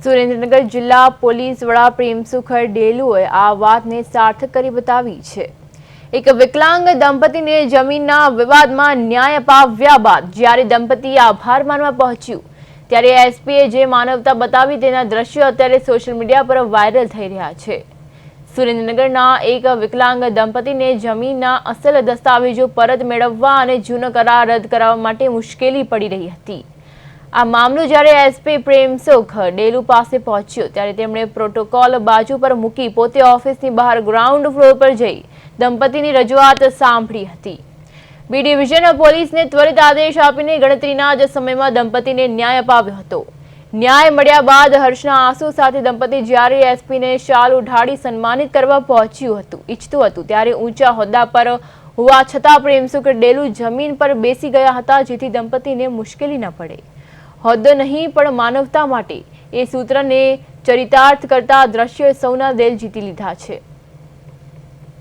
સુરેન્દ્રનગર જિલ્લા પોલીસ વડા પ્રેમસુખ ડેલુએ આ વાતને સાર્થક કરી બતાવી છે। એક વિકલાંગ દંપતીને જમીનના વિવાદમાં ન્યાય અપાવ્યા બાદ જ્યારે દંપતી આભાર માનવા પહોંચ્યું ત્યારે એસપીએ જે માનવતા બતાવી તેના દ્રશ્યો અત્યારે સોશિયલ મીડિયા પર વાયરલ થઈ રહ્યા છે। સુરેન્દ્રનગરના એક વિકલાંગ દંપતીને જમીનના અસલ દસ્તાવેજો પરત મેળવવા અને જૂનો કરાર રદ કરવા માટે મુશ્કેલી પડી રહી હતી। આ મામલો જ્યારે એસપી પ્રેમસુખ ડેલુ પાસે પહોંચ્યો ત્યારે તેમણે પ્રોટોકોલ બાજુ પર મૂકી પોતે ઓફિસની બહાર ગ્રાઉન્ડ ફ્લોર પર જઈ દંપતીની રજૂઆત સાંભળી હતી। બી ડિવિઝન પોલીસને ત્વરિત આદેશ આપીને ગણતરીના જ સમયમાં દંપતીને ન્યાય અપાવ્યો હતો। ન્યાય મળ્યા બાદ હર્ષના આંસુ સાથે દંપતી જ્યારે એસપીને શાલ ઉઢાડી સન્માનિત કરવા ઈચ્છતું હતું ત્યારે ઊંચા હોદ્દા પર હોવા છતાં પ્રેમસુખ ડેલુ જમીન પર બેસી ગયા હતા જેથી દંપતીને મુશ્કેલી ન પડે। હોદ્દો નહીં પણ માનવતા માટે એ સૂત્રને ચરિતાર્થ કરતા દ્રશ્યોએ સૌના દિલ જીતી લીધા છે।